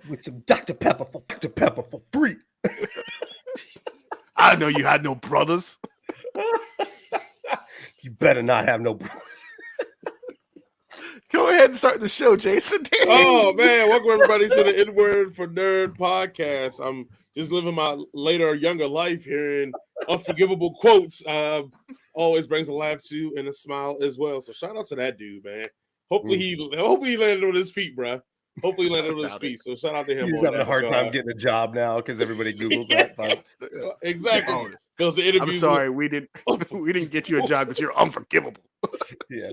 with some Dr. Pepper for free. I know you had no brothers. You better not have no brothers. Go ahead and start the show, Jason. Oh man, welcome everybody to the N-Word for Nerd podcast. I'm just living my later, younger life here, and unforgivable quotes always brings a laugh to and a smile as well. So shout out to that dude, man. Hopefully he landed on his feet, bro. Hopefully he landed on his feet. So shout out to him. He's having a hard time getting a job now because everybody Googles that. Exactly. Because the interview. I'm sorry, we didn't get you a job because you're unforgivable. Yeah.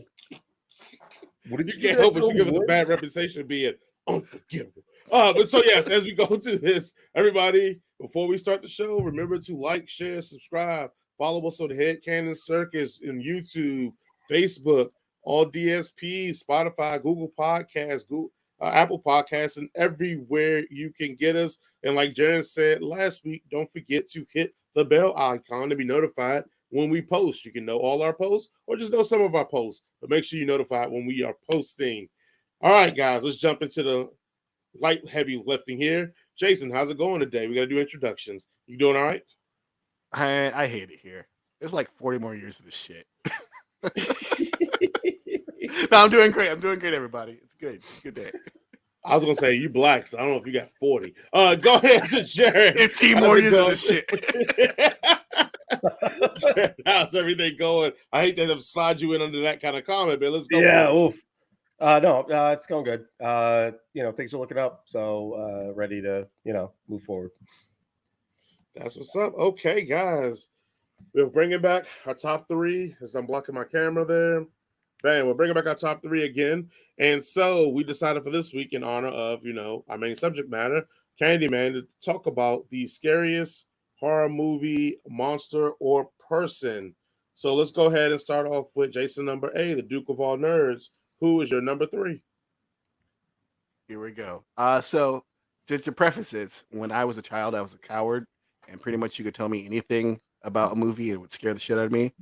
What did you can't help but you give us a bad reputation of being unforgivable. But so yes, as we go through this, everybody, before we start the show, remember to like, share, subscribe, follow us on the Headcanon Circus in YouTube, Facebook, all DSPs, Spotify, Google Podcasts, Apple Podcasts, and everywhere you can get us. And like Jaron said last week, don't forget to hit the bell icon to be notified when we post. You can know all our posts or just know some of our posts, but make sure you're notified when we are posting. All right, guys, let's jump into the light heavy lifting here. Jason, how's it going today? We got to do introductions. You doing all right? I hate it here. It's like 40 more years of this shit. No, I'm doing great. I'm doing great, everybody. It's good. It's a good day. I was gonna say you black, so I don't know if you got 40. Go ahead to Jared. 15 more years of this shit. Jared, how's everything going? I hate to slide you in under that kind of comment, but let's go. Yeah, oof. No, it's going good. Things are looking up, so ready to move forward. That's what's up. Okay, guys, we're bringing back our top three. As I'm blocking my camera there. Bang, we're bringing back our top three again. And so we decided for this week, in honor of, our main subject matter, Candyman, to talk about the scariest horror movie, monster, or person. So let's go ahead and start off with Jason number A, the Duke of all nerds. Who is your number three? Here we go. So just to preface this, when I was a child, I was a coward, and pretty much you could tell me anything about a movie, it would scare the shit out of me.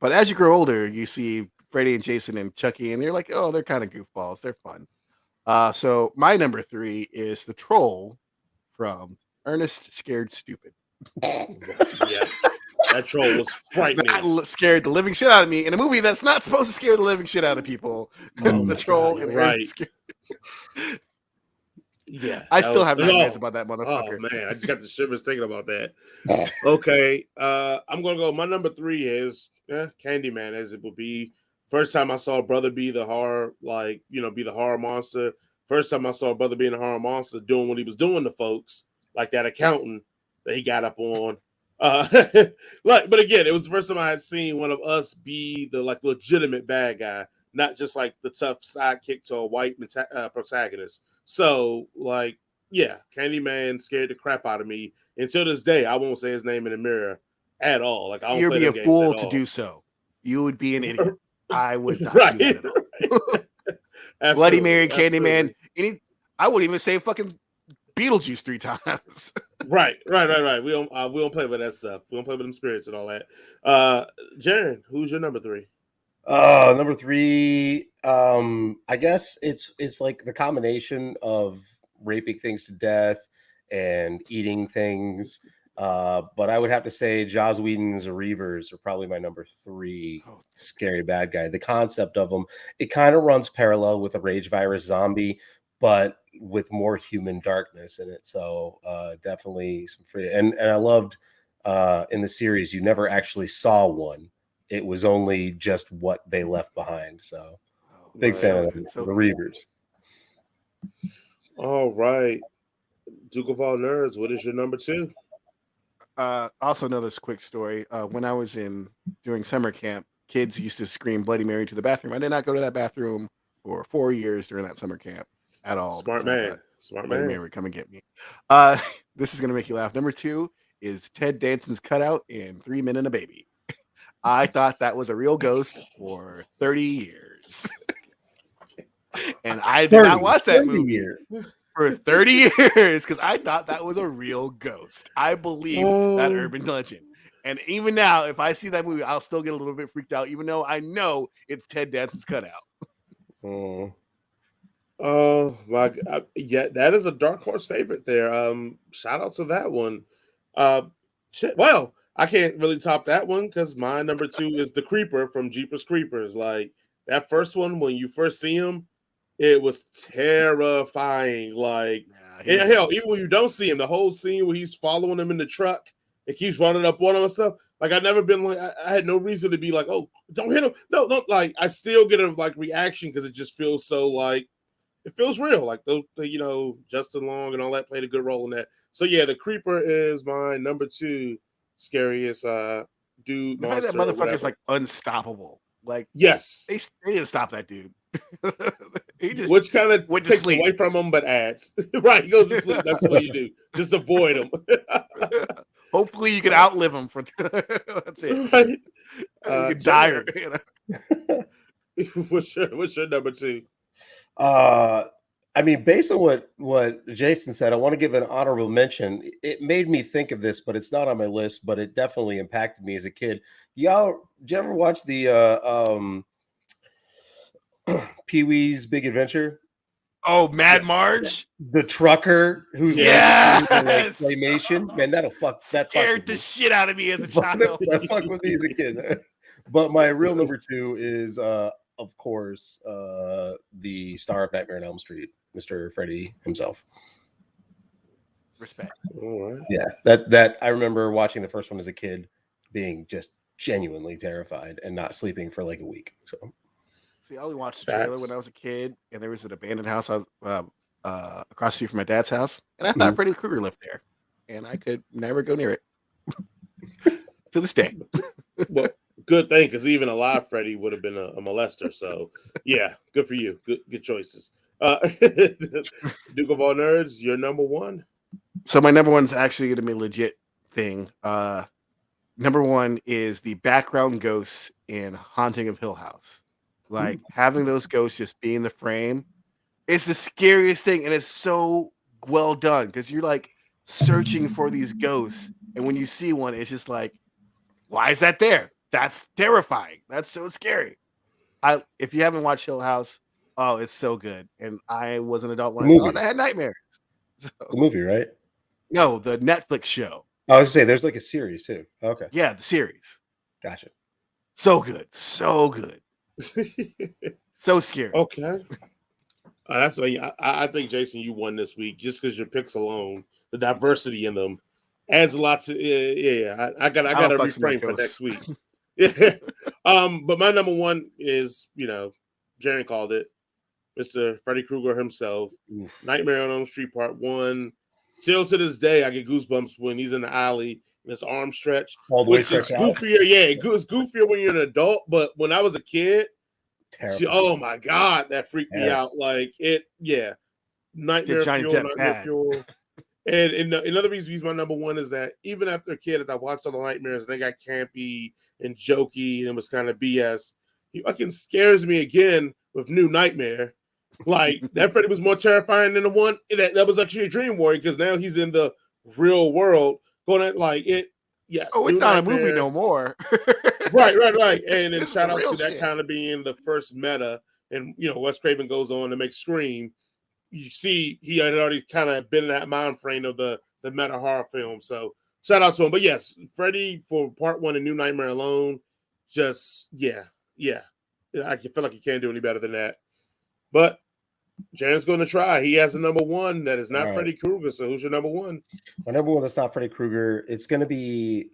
But as you grow older, you see Freddy and Jason and Chucky, and you're like, oh, they're kind of goofballs. They're fun. So my number three is the troll from Ernest Scared Stupid. Yes, that troll was frightening. That scared the living shit out of me in a movie that's not supposed to scare the living shit out of people. The troll and right. Scared. Yeah, I still have nightmares about that motherfucker. Oh man, I just got the shivers thinking about that. Okay, I'm gonna go. My number three is Candyman, as it would be. First time I saw Brother be the horror, be the horror monster. First time I saw Brother being a horror monster, doing what he was doing to folks, like that accountant that he got up on. But again, it was the first time I had seen one of us be the legitimate bad guy, not just like the tough sidekick to a white protagonist. So Candyman scared the crap out of me. Until this day, I won't say his name in the mirror at all. I don't You'd play be a games fool at to all. do so. You would be an idiot. I would not Right, do that at all. Bloody Mary, Candyman. I wouldn't even say fucking Beetlejuice 3 times. Right. We don't play with that stuff. We don't play with them spirits and all that. Jaron, who's your number three? Number three. I guess it's like the combination of raping things to death and eating things. But I would have to say Joss Whedon's Reavers are probably my number three scary bad guy. The concept of them, it kind of runs parallel with a rage virus zombie, but with more human darkness in it. So definitely some free. And I loved in the series, you never actually saw one. It was only just what they left behind. So big fan of the Reavers. All right. Duke of all nerds, what is your number two? Also, another quick story. When I was during summer camp, kids used to scream Bloody Mary to the bathroom. I did not go to that bathroom for 4 years during that summer camp at all. Smart man. Bloody Mary would come and get me. This is going to make you laugh. Number two is Ted Danson's cutout in 3 Men and a Baby. I thought that was a real ghost for 30 years. And I did not watch that movie for 30 years because I thought that was a real ghost. I believe that urban legend. And even now, if I see that movie, I'll still get a little bit freaked out, even though I know it's Ted Danson's cutout. Oh my God. Yeah, that is a dark horse favorite there. Shout out to that one. Uh, well, I can't really top that one because my number two is the Creeper from Jeepers Creepers. Like that first one, when you first see him, it was terrifying. Like, and hell, even when you don't see him, the whole scene where he's following him in the truck and keeps running up on him and stuff. Like, I've never been like, I had no reason to be like, oh, don't hit him. No, no. Like, I still get a like reaction because it just feels so like it feels real. Like Justin Long and all that played a good role in that. So yeah, the Creeper is my number two scariest dude The fact that monster. motherfucker's like unstoppable. Like yes, they didn't stop that dude. He just which kind of went to takes sleep. away from him, but adds. Right, he goes to sleep. That's what you do. Just avoid him. Hopefully, you can outlive him for. That's it. Right. You can die. What's your number two? I mean, based on what Jason said, I want to give an honorable mention. It made me think of this, but it's not on my list. But it definitely impacted me as a kid. Y'all, did you ever watch the Pee-wee's Big Adventure? Oh, Mad Marge, the trucker who's yes, like claymation. Man, that scared the shit out of me as a child. That fucked with me as a kid. But my real number two is, of course, the star of Nightmare on Elm Street, Mr. Freddy himself. Respect. All right. Yeah, that I remember watching the first one as a kid, being just genuinely terrified and not sleeping for like a week. So, see, I only watched the trailer when I was a kid, and there was an abandoned house I was across the street from my dad's house, and I thought Freddy Krueger lived there, and I could never go near it to this day. Well, good thing, because even a live Freddy would have been a molester. So, yeah, good for you. Good choices. Duke of all nerds, your number one. So my number one is actually going to be a legit thing. Number one is the background ghosts in Haunting of Hill House. Like having those ghosts just be in the frame, it's the scariest thing, and it's so well done because you're like searching for these ghosts, and when you see one, it's just like, why is that there? That's terrifying. That's so scary. If you haven't watched Hill House, oh, it's so good. And I was an adult when I saw it. I had nightmares. So, the movie, right? No, the Netflix show. I was saying there's like a series too. Okay. Yeah, the series. Gotcha. So good. So good. So scary. Okay. That's why I think, Jason, you won this week just because your picks alone, the diversity in them adds a lot to. I got to refrain for next week. Yeah. But my number one is, Jaren called it, Mr. Freddy Krueger himself. Oof. Nightmare on Elm Street Part 1. Still to this day, I get goosebumps when he's in the alley and his arm stretch. Which is goofier. Yeah, it's goofier when you're an adult. But when I was a kid, oh my God, that freaked me out. Like Nightmare Fuel. And another reason he's my number one is that even after a kid, as I watched all the nightmares and they got campy and jokey and it was kind of BS, he fucking scares me again with New Nightmare. Like that Freddy was more terrifying than the one that was actually a Dream Warrior because now he's in the real world going at like it. Yes. Oh, it's not a movie no more. Right. And then shout out to that kind of being the first meta. And Wes Craven goes on to make Scream. You see, he had already kind of been in that mind frame of the meta horror film. So shout out to him. But yes, Freddy for Part 1 and New Nightmare alone, just yeah. I feel like he can't do any better than that. But Jaren's going to try. He has a number one that is not Freddy Krueger. So who's your number one? My number one that's not Freddy Krueger. It's going to be.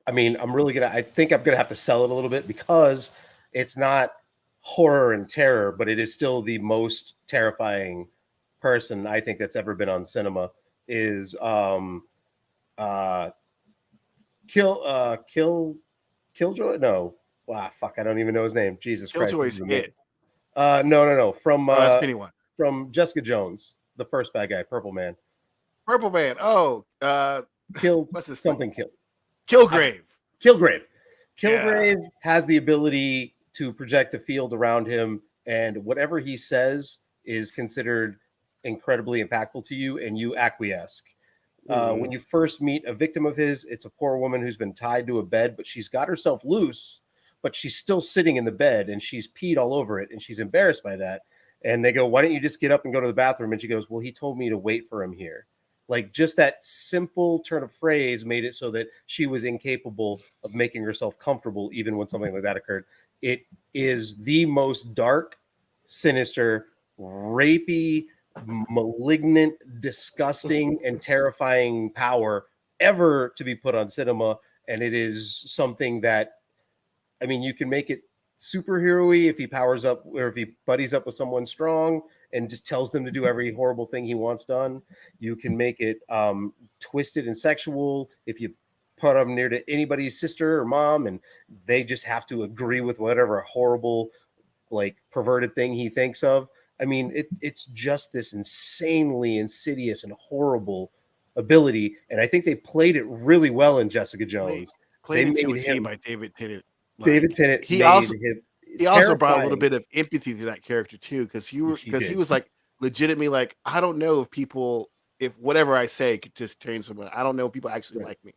I mean, I think I'm going to have to sell it a little bit because it's not horror and terror, but it is still the most terrifying person I think that's ever been on cinema is Killjoy. No, wow, fuck, I don't even know his name. Jesus Christ. Killjoy's it. No. From Pennywise. From Jessica Jones, the first bad guy, Purple Man. Oh, what's his something? Killgrave. Killgrave has the ability to project a field around him, and whatever he says is considered incredibly impactful to you, and you acquiesce. When you first meet a victim of his, it's a poor woman who's been tied to a bed, but she's got herself loose, but she's still sitting in the bed, and she's peed all over it, and she's embarrassed by that. And they go, why don't you just get up and go to the bathroom? And she goes, well, he told me to wait for him here. Like, just that simple turn of phrase made it so that she was incapable of making herself comfortable even when something like that occurred. It is the most dark, sinister, rapey, malignant, disgusting, and terrifying power ever to be put on cinema. And it is something that, I mean, you can make it superhero-y if he powers up or if he buddies up with someone strong and just tells them to do every horrible thing he wants done. You can make it twisted and sexual if you put him near to anybody's sister or mom and they just have to agree with whatever horrible, like, perverted thing he thinks of. I mean, it's just this insanely insidious and horrible ability, and I think they played it really well in Jessica Jones. Played it to a T by David Tennant. David Tennant. He also brought a little bit of empathy to that character too, because he was like legitimately like, I don't know if whatever I say could just turn someone. I don't know if people actually like me,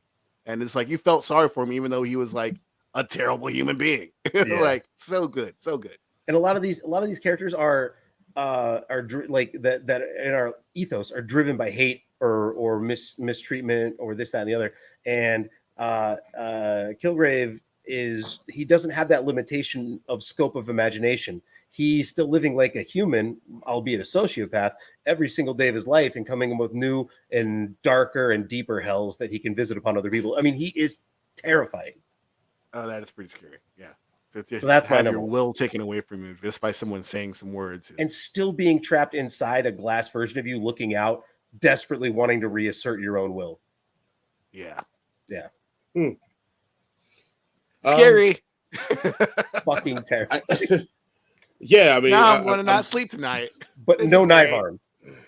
and it's like you felt sorry for him, even though he was like a terrible human being. Like so good. And a lot of these characters are like that in our ethos are driven by hate or mistreatment or this, that, and the other. And Killgrave he doesn't have that limitation of scope of imagination. He's still living like a human, albeit a sociopath, every single day of his life and coming up with new and darker and deeper hells that he can visit upon other people. I mean, he is terrifying. Oh, that is pretty scary. Yeah. So that's my number. Your will taken away from you just by someone saying some words. And still being trapped inside a glass version of you looking out, desperately wanting to reassert your own will. Yeah. Scary. Fucking terrifying. Yeah, I mean, now I'm going to not sleep tonight. But no knife arms.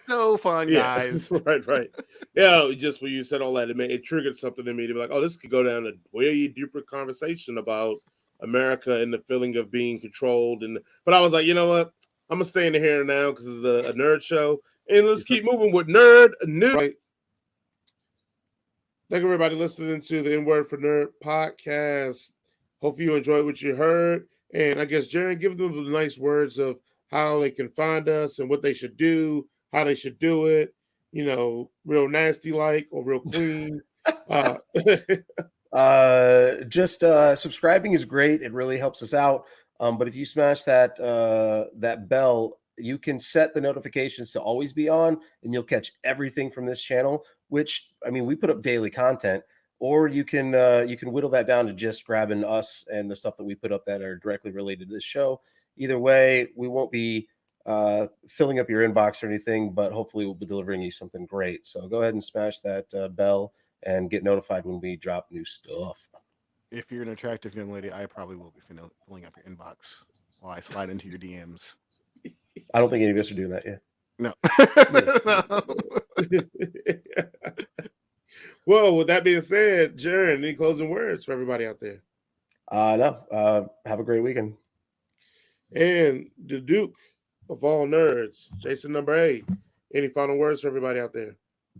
So fun, guys. Right. Yeah, just when you said all that, it triggered something in me to be like, oh, this could go down a way deeper conversation about America and the feeling of being controlled. But I was like, you know what? I'm gonna stay in the here and now because it's a nerd show, and let's keep moving with nerd news. Right. Thank everybody listening to the N-Word for Nerd podcast. Hope you enjoyed what you heard, and I guess Jared, give them the nice words of how they can find us and what they should do, how they should do it. You know, real nasty like or real clean. Just subscribing is great. It really helps us out. But if you smash that bell, you can set the notifications to always be on, and you'll catch everything from this channel. Which, I mean, we put up daily content, or you can whittle that down to just grabbing us and the stuff that we put up that are directly related to this show. Either way, we won't be filling up your inbox or anything, but hopefully we'll be delivering you something great. So go ahead and smash that bell and get notified when we drop new stuff. If you're an attractive young lady, I probably will be filling up your inbox while I slide into your DMs. I don't think any of us are doing that yet. No. Well, with that being said, Jaron, any closing words for everybody out there? No. Have a great weekend. And the Duke of all nerds, Jason number 8. Any final words for everybody out there?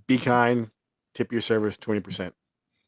Be kind. Tip your servers 20%.